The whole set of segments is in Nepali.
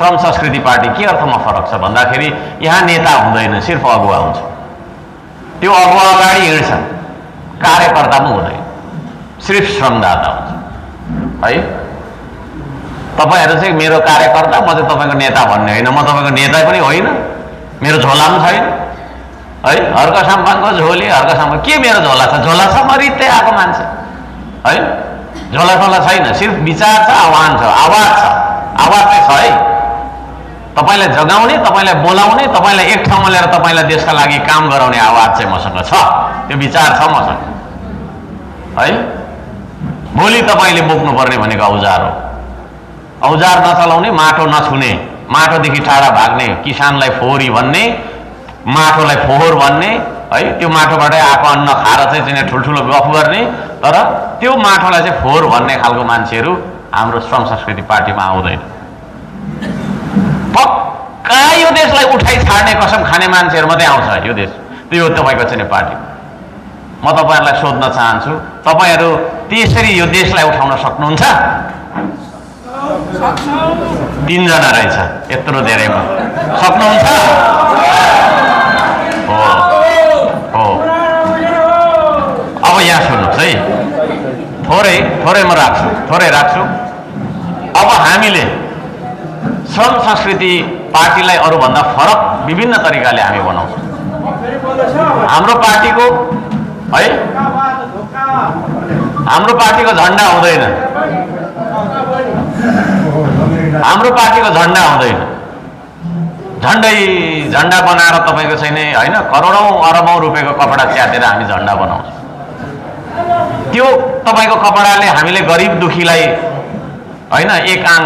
श्रम संस्कृति पार्टी के अर्थमा फरक छ भन्दाखेरि यहाँ नेता हुँदैन, सिर्फ अगुवा हुन्छ। त्यो अगुवा अगाडि हिँड्छन्, कार्यकर्ता पनि हुँदैन, सिर्फ श्रमदाता हुन्छ है। तपाईहरु चाहिँ मेरो कार्यकर्ता, म चाहिँ तपाईको नेता भन्ने होइन, म तपाईको नेता पनि होइन, मेरो झोला पनि छैन है। हर्क साम्पाङको झोली, हर्क साम्पाङ के मेरो झोला छ? झोला छ, म रित्तै आएको मान्छे है। झोला छैन, सिर्फ विचार छ, आह्वान छ, आवाज छ। आवाज चाहिँ छ है, तपाईलाई जगाउने, तपाईलाई बोलाउने, तपाईलाई एक ठाउँमा ल्याएर तपाईलाई देशका लागि काम गराउने आवाज चाहिँ मसँग छ, त्यो विचार छ मसँग है। भोलि तपाईले बोक्नुपर्ने भनेको औजार हो। औजार नचलाउने, माटो नछुने, माटोदेखि टाढा भाग्ने, किसानलाई फोहोरी भन्ने, माटोलाई फोहोर भन्ने है। त्यो माटोबाटै आएको अन्न खाएर चाहिँ ठुल्ठुलो गफ गर्ने, तर त्यो माटोलाई चाहिँ फोहोर भन्ने खालको मान्छेहरू हाम्रो श्रम संस्कृति पार्टीमा आउँदैन। पक्का यो देशलाई उठाइ छाड्ने कसम खाने मान्छेहरू मात्रै आउँछ यो देश, त्यो तपाईको चाहिँ पार्टी। म तपाईहरुलाई सोध्न चाहन्छु, तपाईहरु त्यसरी यो देशलाई उठाउन सक्नुहुन्छ? 3 जना रहेछ, यत्रो धेरैमा सक्नुहुन्छ? हो। अब यहाँ सुन्नुहोस् है, थोरै म राख्छु। अब हामीले श्रम संस्कृति पार्टीलाई अरूभन्दा फरक विभिन्न तरिकाले हामी बनाउँछौँ। हाम्रो पार्टीको है, हाम्रो पार्टीको झण्डा हुँदैन, हाम्रो पार्टीको झण्डा हुँदैन। झण्डा बनाएर तपाईको चाहिँ नि हैन, करोडौं अरबौं रुपैयाँको कपडा च्यातेर हामी झण्डा बनाउँछौँ। त्यो तपाईको कपडाले हामीले गरिब दुखीलाई हैन एक आङ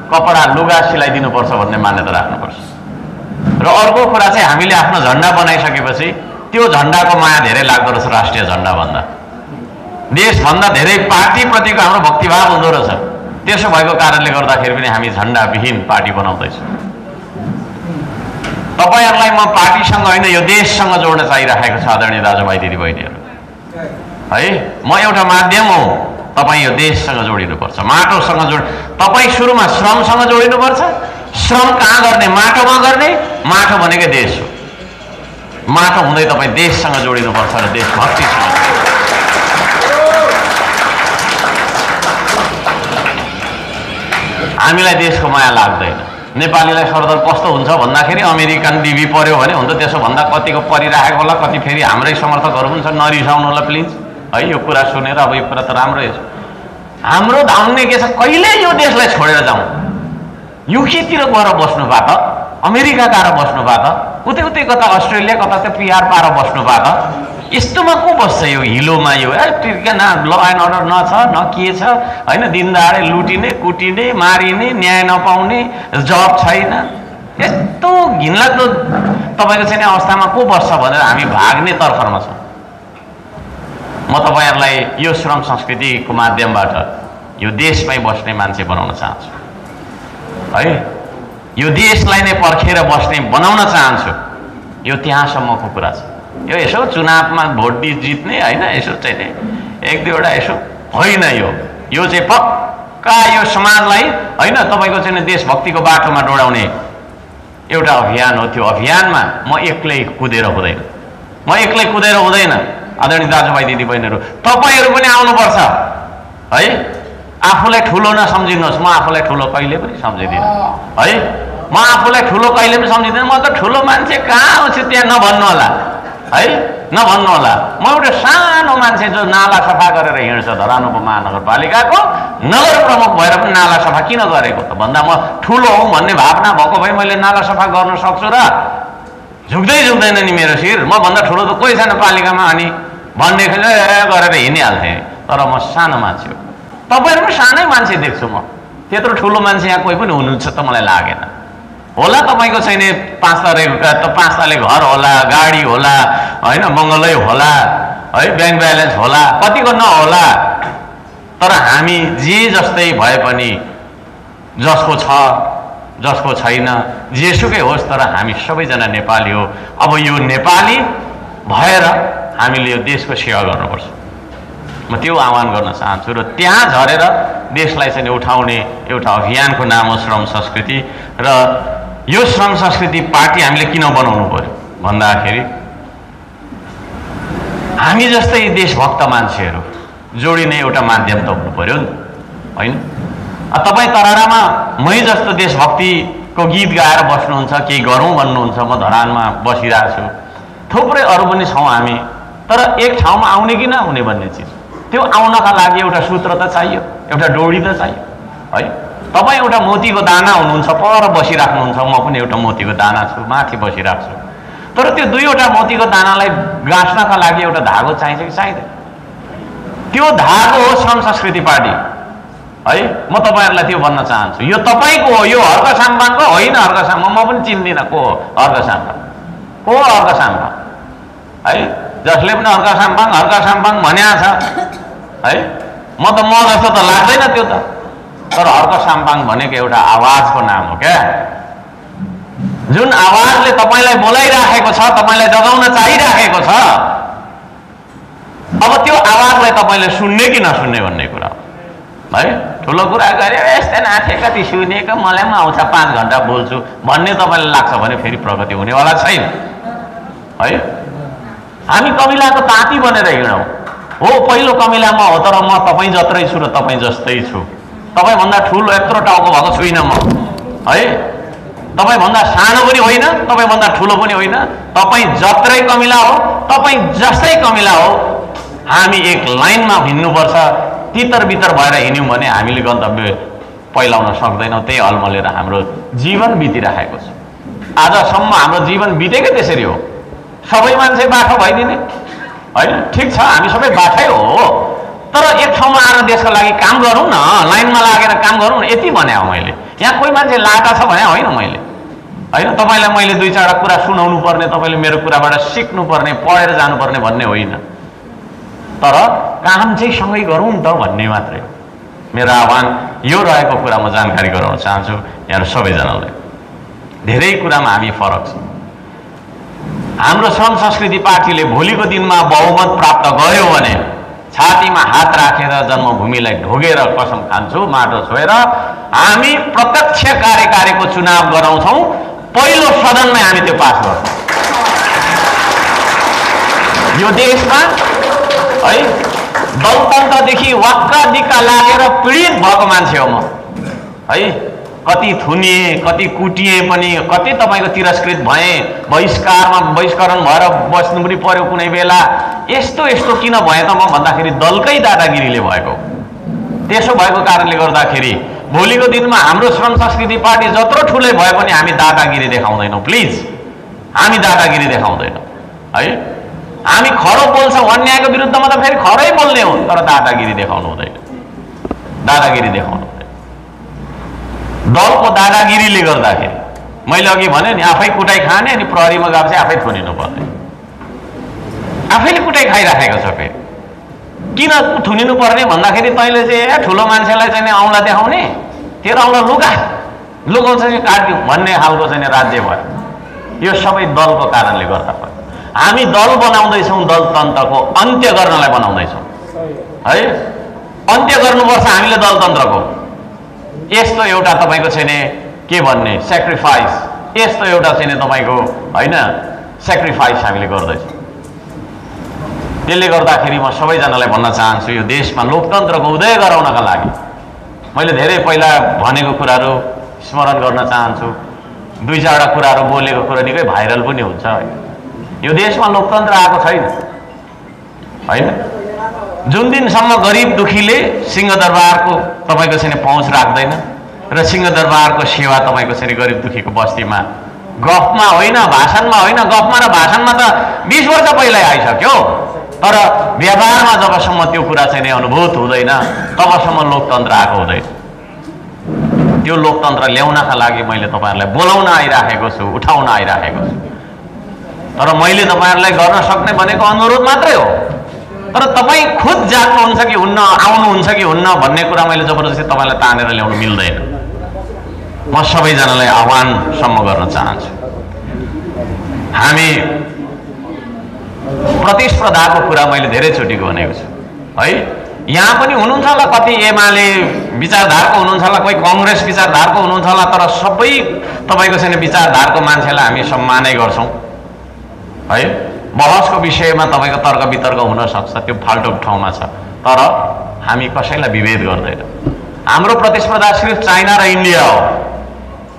कपडा लुगा सिलाइदिनुपर्छ भन्ने मान्यता राख्नुपर्छ। र अर्को कुरा चाहिँ हामीले आफ्नो झण्डा बनाइसकेपछि त्यो झण्डाको माया धेरै लाग्दो रहेछ राष्ट्रिय झण्डा भन्दा, देशभन्दा धेरै पार्टीप्रतिको हाम्रो भक्तिभाव हुँदो रहेछ। त्यसो भएको कारणले गर्दाखेरि पनि हामी झण्डाविहीन पार्टी बनाउँदैछौँ। तपाईहरुलाई म पार्टीसँग होइन, यो देशसँग जोड्न चाहिरहेको छ आदरणीय दाजुभाइ दिदीबहिनीहरू है। म एउटा माध्यम हो, तपाईँ यो देशसँग जोडिनुपर्छ, माटोसँग तपाईँ सुरुमा श्रमसँग जोडिनुपर्छ। श्रम कहाँ गर्ने? माटोमा गर्ने। माटो भनेको देश हो। माटो हुँदै तपाईँ देशसँग जोडिनुपर्छ र देशभक्तिसँग। हामीलाई देशको माया लाग्दैन। नेपालीलाई सरदर कस्तो हुन्छ भन्दाखेरि अमेरिकन डिभी पर्यो भने हुन्छ, त्यसो भन्दा कतिको परिराखेको होला, कति फेरि हाम्रै समर्थकहरू पनि छन्, नरिसाउनु होला प्लिज है। यो कुरा सुनेर अब यो कुरा त राम्रै छ। हाम्रो धाउने के छ, कहिले यो देशलाई छोडेर जाउँ? युकेतिर गएर बस्नु भए त, अमेरिका गएर बस्नु भए त, उतै कता अस्ट्रेलिया, कता त्यो पिआर पाएर बस्नु भए त। यस्तोमा को बस्छ यो हिलोमा? यो न ल एन्ड अर्डर न छ, न के छ हैन, दिनदहाडे लुटिने, कुटिने, मारिने, न्याय नपाउने, जब छैन। यस्तो घिनलाग्दो तपाईको चाहिँ अवस्थामा को बस्छ भनेर हामी भाग्ने तर्खरमा छौँ। म तपाईहरुलाई यो श्रम संस्कृतिको माध्यमबाट यो देशमै बस्ने मान्छे बनाउन चाहन्छु है। यो देशलाई नै पर्खेर बस्ने बनाउन चाहन्छु। यो त्यहाँसम्मको कुरा छ। यो यसो चुनावमा भोट जित्ने हैन, यसो चाहिँ एक दुईवटा यसो होइन। यो चाहिँ पक्का यो समाजलाई हैन तपाईको चाहिँ देशभक्तिको बाटोमा डोराउने एउटा अभियान हो। त्यो अभियानमा म एक्लै कुदेर हुँदैन। आदरणीय दाजुभाइ दिदीबहिनीहरू, तपाईहरु पनि आउनुपर्छ है। आफूलाई ठुलो नसम्झिनुहोस्, म आफूलाई ठुलो कहिले पनि सम्झिदिनँ है। म आफूलाई ठुलो कहिले पनि सम्झिदिनँ। म त ठुलो मान्छे कहाँ आउँछु त्यहाँ नभन्नु होला है, नभन्नु होला। म एउटा सानो मान्छे जो नाला सफा गरेर हिँड्छ। धरान उपमहानगरपालिकाको नगर प्रमुख भएर पनि नाला सफा किन गरेको त भन्दा म ठुलो हुँ भन्ने भावना भएको भए मैले नाला सफा गर्न सक्छु र झुक्दैन नि मेरो शिर। म भन्दा ठुलो त कोही छैन पालिकामा अनि भन्ने गरेर हिँडिहाल्थेँ। तर म सानो मान्छे हो। तपाईहरु पनि सानै मान्छे देख्छु म। त्यत्रो ठुलो मान्छे यहाँ कोही पनि हुनुहुन्छ त मलाई लागेन। होला तपाईको चाहिँ नि 5 तले घर होला, गाडी होला हैन, बङ्गलै होला है, ब्याङ्क ब्यालेन्स होला, कतिको नहोला। तर हामी जे जस्तै भए पनि, जसको छ जसको छैन, जेसुकै होस्, तर हामी सबैजना नेपाली हो। अब यो नेपाली भएर हामीले यो देशको सेवा गर्नुपर्छ। म त्यो आह्वान गर्न चाहन्छु र त्यहाँ झरेर देशलाई चाहिँ उठाउने एउटा अभियानको नाम हो श्रम संस्कृति। र यो श्रम संस्कृति पार्टी हामीले किन बनाउनु पर्यो भन्दाखेरि हामी जस्तै देशभक्त मान्छेहरू जोडिने एउटा माध्यम त हुनु पर्यो नि, होइन? तपाईँ तरारामा मै जस्तो देशभक्तिको गीत गाएर बस्नुहुन्छ, केही गरौँ भन्नुहुन्छ, म धरानमा बसिरहेको छु, थुप्रै अरू पनि छौँ हामी, तर एक ठाउँमा आउने कि नआउने भन्ने चिज, त्यो आउनका लागि एउटा सूत्र त चाहियो, एउटा डोरी त चाहियो, है? तपाईँ एउटा मोतीको दाना हुनुहुन्छ, पर बसिराख्नुहुन्छ, म पनि एउटा मोतीको दाना छु, माथि बसिरहेको छु, तर त्यो दुईवटा मोतीको दानालाई गाँच्नका लागि एउटा धागो चाहिन्छ कि चाहिँदैन? त्यो धागो हो श्रम संस्कृति पार्टी, है? म तपाईँहरूलाई त्यो भन्न चाहन्छु। यो तपाईँको हो, यो हर्क साम्बाङको होइन। हर्क साम्बाङ म पनि चिन्दिनँ को हो हर्क साम्बाङ, को हो हर्क साम्बाङ, है? जसले पनि हर्क साम्बाङ भनेको छ, है? म जस्तो त लाग्दैन त्यो त, तर हर्क साम्बाङ भनेको एउटा आवाजको नाम हो क्या, जुन आवाजले तपाईँलाई बोलाइराखेको छ, तपाईँलाई जगाउन चाहिराखेको छ। अब त्यो आवाजलाई तपाईँले सुन्ने कि नसुन्ने भन्ने कुरा हो, है? ठुलो कुरा गरे यस्तै नाथे कति सुनेको, मलाई पनि आउँछ 5 घन्टा बोल्छु भन्ने तपाईँलाई लाग्छ भने फेरि प्रगति हुनेवाला छैन, है? हामी कमिलाको ताती बनेर हिँडौँ हो। पहिलो कमिला म हो, तर म तपाईँ जत्रै छु र तपाईँ जस्तै छु। तपाईँभन्दा ठुलो यत्रो टाउको भएको छुइनँ म, है? तपाईँभन्दा सानो पनि होइन, तपाईँभन्दा ठुलो पनि होइन, तपाईँ जत्रै कमिला हो, तपाईँ जस्तै कमिला हो। हामी एक लाइनमा हिँड्नुपर्छ। तितर बितर भएर हिँड्यौँ भने हामीले गन्तव्य पहिलाउन सक्दैनौँ। त्यही अल्मलेर हाम्रो जीवन बितिराखेको छ। आजसम्म हाम्रो जीवन बितेकै त्यसरी हो। सबै मान्छे बाठो भइदिने होइन, ठिक छ, हामी सबै बाठै हो, तर एक ठाउँमा आएर देशको लागि काम गरौँ न, लाइनमा लागेर काम गरौँ न, यति भने हो मैले। यहाँ कोही मान्छे लाटा छ भने होइन मैले, होइन? तपाईँलाई मैले 2-4 कुरा सुनाउनु पर्ने, तपाईँले मेरो कुराबाट सिक्नु पर्ने, पढेर जानुपर्ने भन्ने होइन, तर काम चाहिँ सँगै गरौँ त भन्ने मात्रै हो। मेरो आह्वान यो रहेको कुरा म जानकारी गराउन चाहन्छु यहाँ सबैजनालाई। धेरै कुरामा हामी फरक छ। हाम्रो श्रम संस्कृति पार्टीले भोलिको दिनमा बहुमत प्राप्त गर्यो भने छातीमा हात राखेर जन्मभूमिलाई ढोगेर कसम खान्छु, माटो छोएर हामी प्रत्यक्ष कार्यकारीको चुनाव गराउँछौँ। पहिलो सदनमै हामी त्यो पास गर्छौँ। यो देशमा, है, दलतन्त्रदेखि वाक्का दिक्का लागेर पीडित भएको मान्छे हो म, है? कति थुनिए, कति कुटिए पनि, कति तपाईँको तिरस्कृत भए, बहिष्करण भएर बस्नु पनि पर्यो कुनै बेला। यस्तो किन भए त म भन्दाखेरि दलकै दादागिरीले भएको। त्यसो भएको कारणले गर्दाखेरि भोलिको दिनमा हाम्रो श्रम संस्कृति पार्टी जत्रो ठुलै भए पनि हामी दादागिरी देखाउँदैनौँ। प्लिज, हामी दादागिरी देखाउँदैनौँ, है? हामी खरो बोल्छौँ, अन्यायको विरुद्धमा त फेरि खरै बोल्ने हो, तर दादागिरी देखाउनु हुँदैन, दादागिरी देखाउनु हुँदैन। दलको दादागिरीले गर्दाखेरि मैले अघि भने नि, आफै कुटाइ खाने, अनि प्रहरीमा गएपछि आफै थुनिनु पर्ने, आफैले कुटाइ खाइराखेको छ। फेरि किन थुनिनु पर्ने भन्दाखेरि तैँले चाहिँ ठुलो मान्छेलाई चाहिँ औँला देखाउने, तेरो औँला लुकाउँछ चाहिँ काट्यौँ भन्ने खालको चाहिँ राज्य भयो। यो सबै दलको कारणले गर्दा भयो। हामी दल बनाउँदैछौँ, दलतन्त्रको अन्त्य गर्नलाई बनाउँदैछौँ, है? अन्त्य गर्नुपर्छ हामीले दलतन्त्रको। यस्तो एउटा तपाईँको चाहिँ के भन्ने सेक्रिफाइस, यस्तो एउटा चाहिँ तपाईँको होइन सेक्रिफाइस हामीले गर्दैछौँ। त्यसले गर्दाखेरि म सबैजनालाई भन्न चाहन्छु, यो देशमा लोकतन्त्रको उदय गराउनका लागि मैले धेरै पहिला भनेको कुराहरू स्मरण गर्न चाहन्छु। 2-4 कुराहरू बोलेको कुरा निकै भाइरल पनि हुन्छ, होइन? यो देशमा लोकतन्त्र आएको छैन, होइन? जुन दिनसम्म गरिब दुखीले सिंहदरबारको तपाईँको चाहिँ पहुँच राख्दैन र सिंहदरबारको सेवा तपाईँको चाहिँ गरिब दुखीको बस्तीमा गफमा होइन, भाषणमा होइन, गफमा र भाषणमा त 20 वर्ष पहिल्यै आइसक्यो, तर व्यवहारमा जबसम्म त्यो कुरा चाहिँ अनुभूत हुँदैन तबसम्म लोकतन्त्र आएको हुँदैन। त्यो लोकतन्त्र ल्याउनका लागि मैले तपाईँहरूलाई बोलाउन आइराखेको छु, उठाउन आइराखेको छु। तर मैले तपाईँहरूलाई गर्न सक्ने भनेको अनुरोध मात्रै हो, तर तपाईँ खुद जान्नुहुन्छ कि हुन्न, आउनुहुन्छ कि हुन्न भन्ने कुरा मैले जबरजस्ती तपाईँलाई तानेर ल्याउनु मिल्दैन। म सबैजनालाई आह्वानसम्म गर्न चाहन्छु। हामी प्रतिस्पर्धाको कुरा मैले धेरैचोटि भनेको छु। है। यहाँ पनि हुनुहुन्छ होला कति एमाले विचारधारको हुनुहुन्छ होला, कोही कङ्ग्रेस विचारधारको हुनुहुन्छ होला, तर सबै तपाईँको छैन विचारधारको मान्छेलाई हामी सम्मानै गर्छौँ है। बहसको विषयमा तपाईँको तर्क वितर्क हुन सक्छ, त्यो फाल्टो ठाउँमा छ, तर हामी कसैलाई विभेद गर्दैन। हाम्रो प्रतिस्पर्धा सिर्फ चाइना र इन्डिया हो,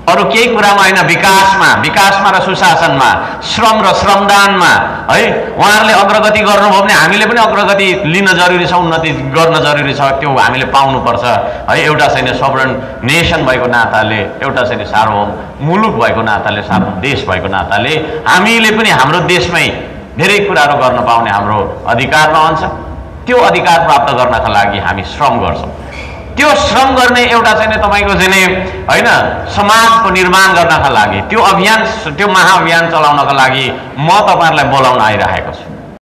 अरू केही कुरामा होइन। विकासमा र सुशासनमा, श्रम र श्रमदानमा है उहाँहरूले अग्रगति गर्नुभयो भने हामीले पनि अग्रगति लिन जरुरी छ, उन्नति गर्न जरुरी छ, त्यो हामीले पाउनुपर्छ है। एउटा चाहिँ सभरेन नेसन भएको नाताले, एउटा चाहिँ सार्वभौम मुलुक भएको नाताले, सार्वभौम देश भएको नाताले हामीले पनि हाम्रो देशमै धेरै कुराहरू गर्न पाउने हाम्रो अधिकार रहन्छ। त्यो अधिकार प्राप्त गर्नका लागि हामी श्रम गर्छौँ। त्यो श्रम गर्ने एउटा चाहिँ तपाईँको चाहिँ होइन समाजको निर्माण गर्नका लागि, त्यो महाअभियान चलाउनका लागि म तपाईँहरूलाई बोलाउन आइरहेको छु।